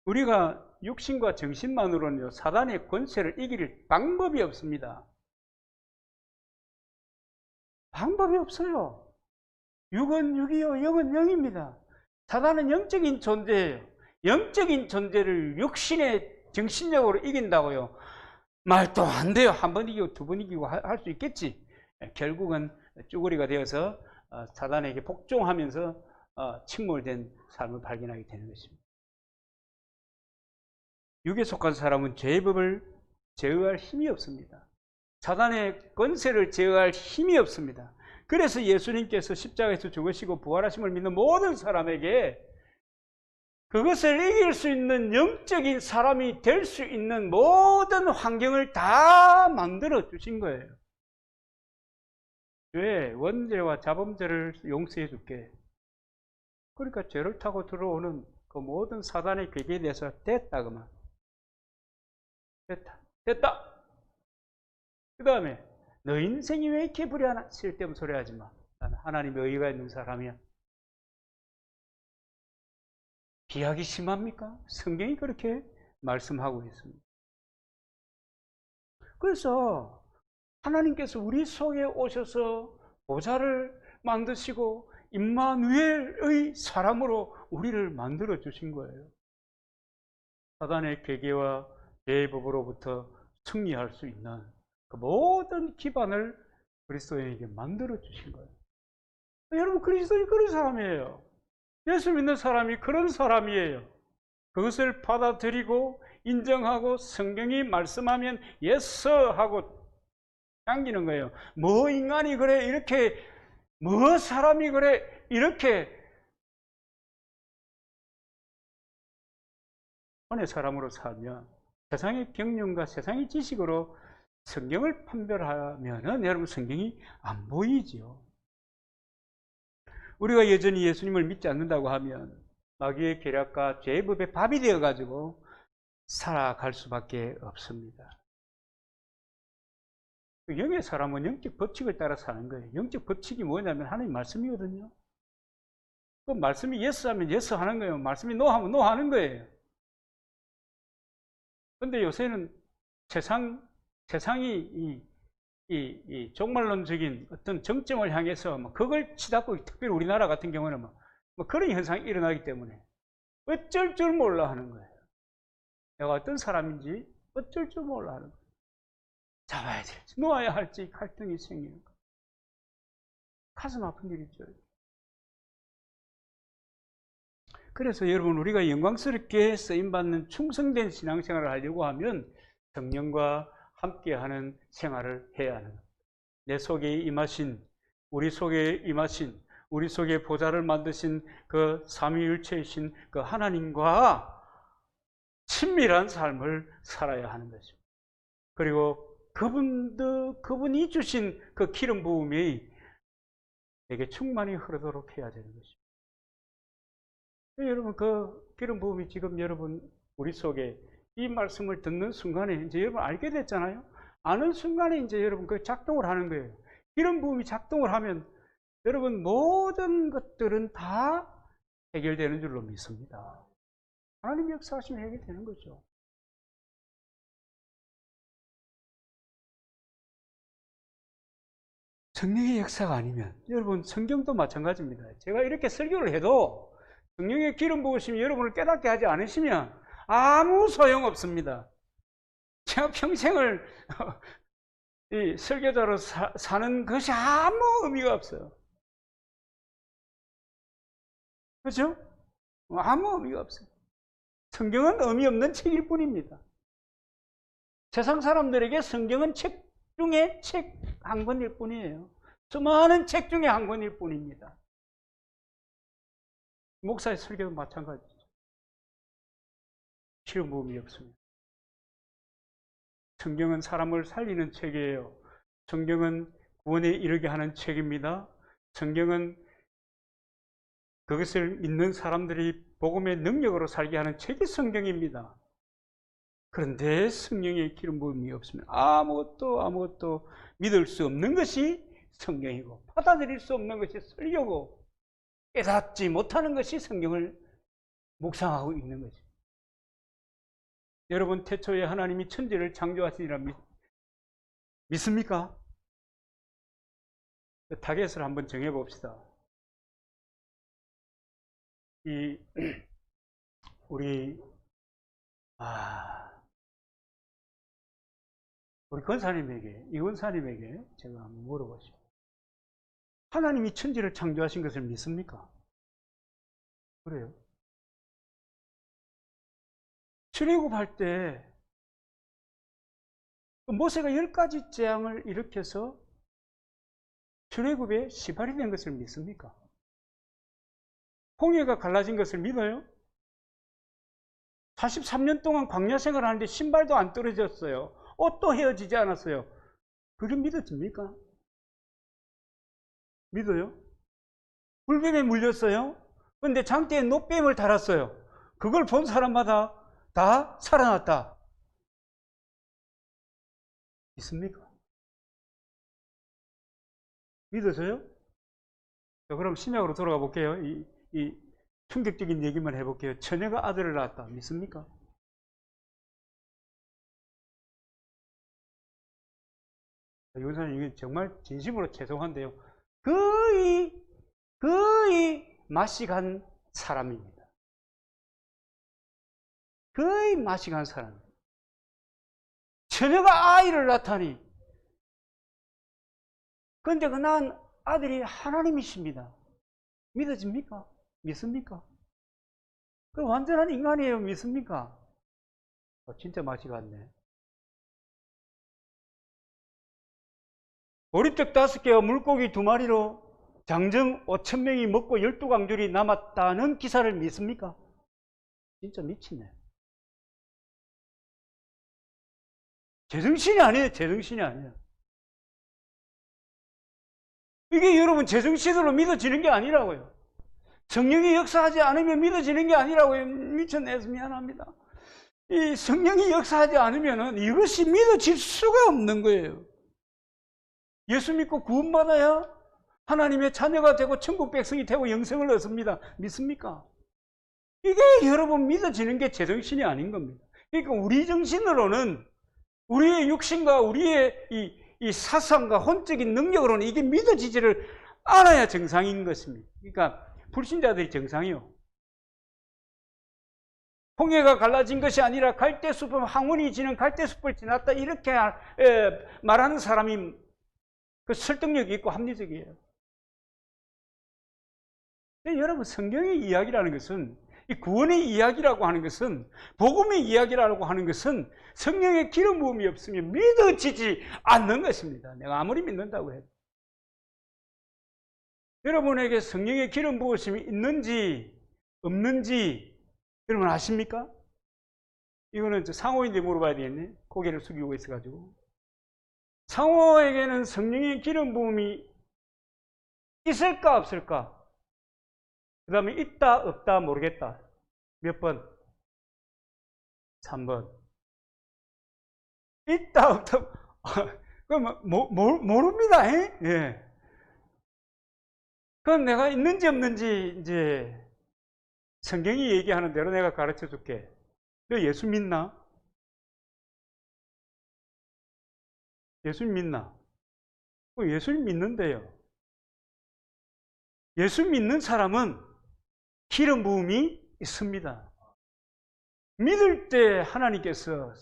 우리가 육신과 정신만으로는 사단의 권세를 이길 방법이 없습니다. 방법이 없어요. 육은 육이요, 영은 영입니다. 사단은 영적인 존재예요. 영적인 존재를 육신의 정신력으로 이긴다고요? 말도 안 돼요. 한 번 이기고 두 번 이기고 할 수 있겠지. 결국은 쭈구리가 되어서 사단에게 복종하면서 침몰된 삶을 발견하게 되는 것입니다. 육에 속한 사람은 죄의 법을 제어할 힘이 없습니다. 사단의 권세를 제어할 힘이 없습니다. 그래서 예수님께서 십자가에서 죽으시고 부활하심을 믿는 모든 사람에게 그것을 이길 수 있는 영적인 사람이 될 수 있는 모든 환경을 다 만들어 주신 거예요. 죄, 원죄와 자범죄를 용서해 줄게. 그러니까 죄를 타고 들어오는 그 모든 사단의 괴계에 대해서 됐다 그만. 됐다. 그 다음에 너 인생이 왜 이렇게 불행하나? 쓸데없는 소리 하지 마. 나는 하나님의 의가 있는 사람이야. 비하기 심합니까? 성경이 그렇게 말씀하고 있습니다. 그래서 하나님께서 우리 속에 오셔서 보좌를 만드시고 임마누엘의 사람으로 우리를 만들어 주신 거예요. 사단의 계계와 죄의 법으로부터 승리할 수 있는 그 모든 기반을 그리스도인에게 만들어 주신 거예요. 여러분, 그리스도인이 그런 사람이에요. 예수 믿는 사람이 그런 사람이에요. 그것을 받아들이고 인정하고 성경이 말씀하면 예스 하고 당기는 거예요. 뭐 인간이 그래 이렇게, 뭐 사람이 그래 이렇게 은혜 사람으로 살면, 세상의 경륜과 세상의 지식으로 성경을 판별하면은 여러분 성경이 안 보이죠. 우리가 여전히 예수님을 믿지 않는다고 하면 마귀의 계략과 죄의 법에 밥이 되어가지고 살아갈 수밖에 없습니다. 영의 사람은 영적 법칙을 따라 사는 거예요. 영적 법칙이 뭐냐면 하나님 말씀이거든요. 그 말씀이 예스 하면 예스 하는 거예요. 말씀이 노 하면 노 하는 거예요. 그런데 요새는 세상이 이 종말론적인 어떤 정점을 향해서 그걸 치닫고, 특별히 우리나라 같은 경우는 뭐 그런 현상이 일어나기 때문에 어쩔 줄 몰라 하는 거예요. 내가 어떤 사람인지 어쩔 줄 몰라 하는 거예요. 잡아야 될지 놓아야 할지 갈등이 생기는 거예요. 가슴 아픈 일이죠. 그래서 여러분, 우리가 영광스럽게 쓰임받는 충성된 신앙생활을 하려고 하면 성령과 함께하는 생활을 해야 하는 겁니다. 내 속에 임하신, 우리 속에 임하신, 우리 속에 보좌를 만드신 그 삼위일체이신 그 하나님과 친밀한 삶을 살아야 하는 것입니다. 그리고 그분이 주신 그 기름 부음이 내게 충만히 흐르도록 해야 되는 것입니다. 여러분, 그 기름 부음이 지금 여러분 우리 속에 이 말씀을 듣는 순간에 이제 여러분 알게 됐잖아요. 아는 순간에 이제 여러분 그 작동을 하는 거예요. 기름 부음이 작동을 하면 여러분 모든 것들은 다 해결되는 줄로 믿습니다. 하나님 역사하시면 해결되는 거죠. 성령의 역사가 아니면, 여러분 성경도 마찬가지입니다. 제가 이렇게 설교를 해도 성령의 기름 부으심이 여러분을 깨닫게 하지 않으시면 아무 소용없습니다. 제가 평생을 이 설교자로 사는 것이 아무 의미가 없어요. 그렇죠? 아무 의미가 없어요. 성경은 의미 없는 책일 뿐입니다. 세상 사람들에게 성경은 책 중에 책 한 권일 뿐이에요. 수많은 책 중에 한 권일 뿐입니다. 목사의 설교도 마찬가지죠. 기름 부음이 없습니다. 성경은 사람을 살리는 책이에요. 성경은 구원에 이르게 하는 책입니다. 성경은 그것을 믿는 사람들이 복음의 능력으로 살게 하는 책이 성경입니다. 그런데 성령의 기름 부음이 없으면 아무것도 믿을 수 없는 것이 성경이고, 받아들일 수 없는 것이 설교고, 깨닫지 못하는 것이 성경을 묵상하고 있는 거죠. 여러분, 태초에 하나님이 천지를 창조하시리라 믿습니까? 타겟을 한번 정해봅시다. 우리 권사님에게, 이 권사님에게 제가 한번 물어보십시오. 하나님이 천지를 창조하신 것을 믿습니까? 그래요? 출애굽할 때 모세가 10가지 재앙을 일으켜서 출애굽에 시발이 된 것을 믿습니까? 홍해가 갈라진 것을 믿어요? 43년 동안 광야 생활을 하는데 신발도 안 떨어졌어요. 옷도 헤어지지 않았어요. 그게 믿어집니까? 믿어요? 불뱀에 물렸어요? 그런데 장대에 노뱀을 달았어요. 그걸 본 사람마다 다 살아났다. 믿습니까? 믿으세요? 자, 그럼 신약으로 돌아가 볼게요. 이 충격적인 얘기만 해볼게요. 처녀가 아들을 낳았다. 믿습니까? 이건 이게 정말 진심으로 죄송한데요. 거의 맛이 간 사람입니다. 거의 맛이 간 사람입니다. 처녀가 아이를 낳다니. 그런데 그 낳은 아들이 하나님이십니다. 믿어집니까? 믿습니까? 그 완전한 인간이에요. 믿습니까? 진짜 맛이 갔네. 보리떡 5개와 물고기 2마리로 장정 5,000명이 먹고 12강줄이 남았다는 기사를 믿습니까? 진짜 미치네. 제정신이 아니에요. 제정신이 아니에요. 이게 여러분 제정신으로 믿어지는 게 아니라고요. 성령이 역사하지 않으면 믿어지는 게 아니라고요. 미쳐내서 미안합니다. 이 성령이 역사하지 않으면 이것이 믿어질 수가 없는 거예요. 예수 믿고 구원받아야 하나님의 자녀가 되고 천국 백성이 되고 영생을 얻습니다. 믿습니까? 이게 여러분 믿어지는 게 제정신이 아닌 겁니다. 그러니까 우리 정신으로는, 우리의 육신과 우리의 이 사상과 혼적인 능력으로는 이게 믿어지지를 않아야 정상인 것입니다. 그러니까 불신자들이 정상이요. 홍해가 갈라진 것이 아니라 갈대숲은 황혼이 지는 갈대숲을 지났다, 이렇게 말하는 사람이 그 설득력이 있고 합리적이에요. 여러분, 성경의 이야기라는 것은, 이 구원의 이야기라고 하는 것은, 복음의 이야기라고 하는 것은 성령의 기름 부음이 없으면 믿어지지 않는 것입니다. 내가 아무리 믿는다고 해도. 여러분에게 성령의 기름 부으심이 있는지 없는지 여러분 아십니까? 이거는 상호인데 물어봐야 되겠네. 고개를 숙이고 있어가지고. 상호에게는 성령의 기름 부음이 있을까 없을까? 그 다음에 있다 없다 모르겠다. 몇 번? 3번. 있다 없다. 그럼 모릅니다. 예. 그건 내가 있는지 없는지 이제 성경이 얘기하는 대로 내가 가르쳐 줄게. 너 예수 믿나? 예수 믿나? 예수 믿는데요. 예수 믿는 사람은 기름 부음이 있습니다. 믿을 때 하나님께서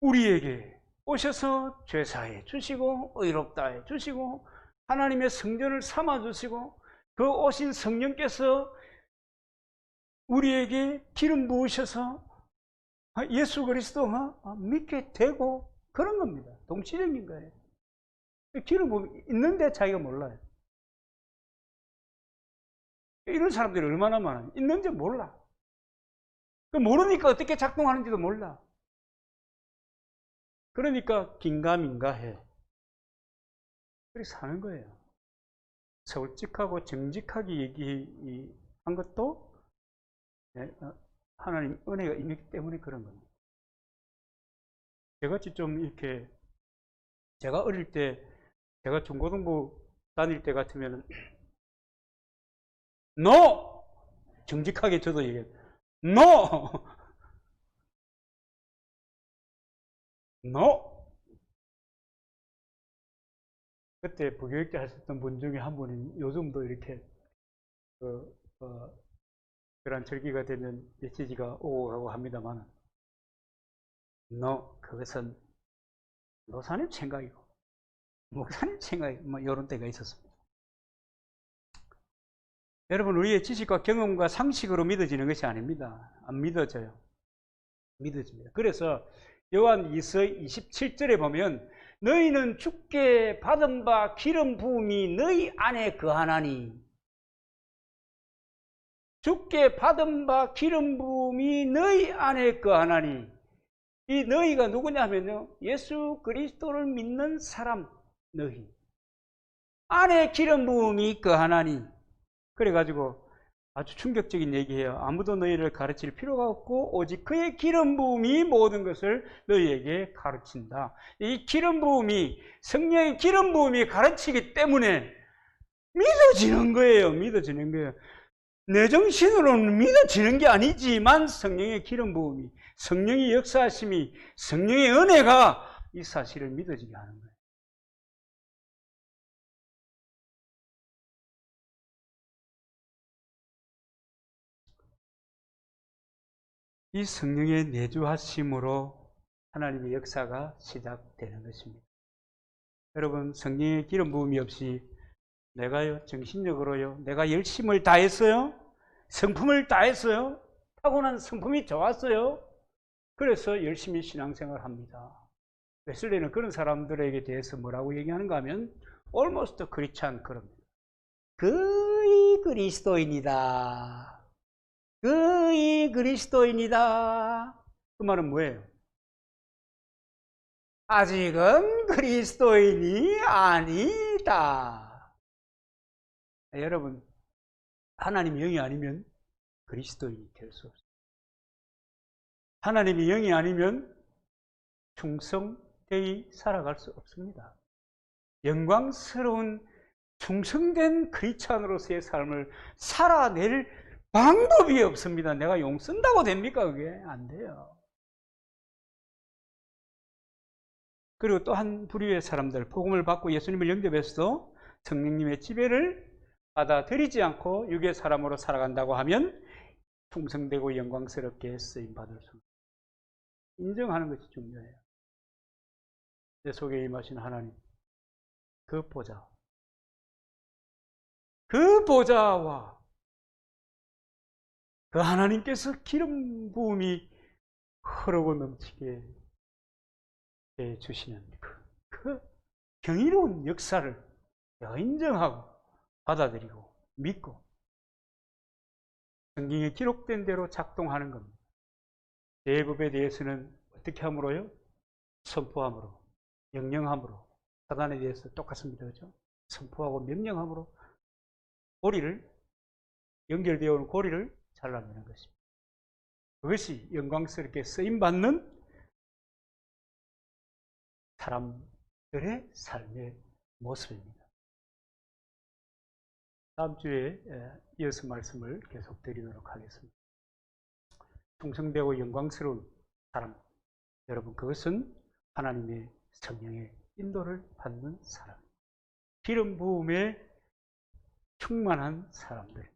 우리에게 오셔서 죄사해 주시고 의롭다 해 주시고 하나님의 성전을 삼아 주시고 그 오신 성령께서 우리에게 기름 부으셔서 예수 그리스도 믿게 되고 그런 겁니다. 동시적인 거예요. 기름 부음이 있는데 자기가 몰라요. 이런 사람들이 얼마나 많아요. 있는지 몰라. 모르니까 어떻게 작동하는지도 몰라. 그러니까 긴가민가해. 그렇게 사는 거예요. 솔직하고 정직하게 얘기한 것도 하나님 은혜가 있기 때문에 그런 겁니다. 저같이 좀 이렇게, 제가 어릴 때, 제가 중고등부 다닐 때 같으면 NO! 정직하게 저도 얘기해요. NO! NO! 그때 부교육자 하셨던 분 중에 한 분이 요즘도 이렇게 그런 절기가 되면 메시지가 오고 가고 합니다만, NO! 그것은 노사님 생각이고 목사님 생각이고 뭐 이런 때가 있었습니다. 여러분, 우리의 지식과 경험과 상식으로 믿어지는 것이 아닙니다. 안 믿어져요. 믿어집니다. 그래서 요한 2서 27절에 보면 너희는 주께 받은 바 기름 부음이 너희 안에 거하나니, 주께 받은 바 기름 부음이 너희 안에 거하나니, 이 너희가 누구냐 하면요, 예수 그리스도를 믿는 사람 너희 안에 기름 부음이 거하나니. 그래가지고 아주 충격적인 얘기예요. 아무도 너희를 가르칠 필요가 없고 오직 그의 기름 부음이 모든 것을 너희에게 가르친다. 이 기름 부음이, 성령의 기름 부음이 가르치기 때문에 믿어지는 거예요. 믿어지는 거예요. 내 정신으로는 믿어지는 게 아니지만 성령의 기름 부음이, 성령의 역사하심이, 성령의 은혜가 이 사실을 믿어지게 하는 거예요. 이 성령의 내주하심으로 하나님의 역사가 시작되는 것입니다. 여러분, 성령의 기름 부음이 없이 내가요, 정신력으로요, 내가 열심을 다했어요? 성품을 다했어요? 타고난 성품이 좋았어요? 그래서 열심히 신앙생활을 합니다. 웨슬리는 그런 사람들에게 대해서 뭐라고 얘기하는가 하면 almost Christian, 그럽니다. 거의 그리스도인이다. 거의 그리스도인이다. 그 말은 뭐예요? 아직은 그리스도인이 아니다. 여러분, 하나님 영이 아니면 그리스도인이 될 수 없어요. 하나님이 영이 아니면 충성되이 살아갈 수 없습니다. 영광스러운 충성된 크리스찬으로서의 삶을 살아낼 방법이 없습니다. 내가 용 쓴다고 됩니까? 그게 안 돼요. 그리고 또 한 부류의 사람들, 복음을 받고 예수님을 영접해서도 성령님의 지배를 받아들이지 않고 육의 사람으로 살아간다고 하면 충성되고 영광스럽게 쓰임받을 수 있습니다. 인정하는 것이 중요해요. 내 속에 임하신 하나님, 그 보좌와 그 하나님께서 기름 부음이 흐르고 넘치게 해주시는 그 경이로운 역사를 내가 인정하고 받아들이고 믿고 성경에 기록된 대로 작동하는 겁니다. 제법에 대해서는 어떻게 함으로요? 선포함으로, 명령함으로. 사단에 대해서 똑같습니다. 그렇죠? 선포하고 명령함으로 고리를, 연결되어 오는 고리를 잘라내는 것입니다. 그것이 영광스럽게 쓰임받는 사람들의 삶의 모습입니다. 다음 주에 이어서 말씀을 계속 드리도록 하겠습니다. 충성되고 영광스러운 사람, 여러분, 그것은 하나님의 성령의 인도를 받는 사람, 기름 부음에 충만한 사람들,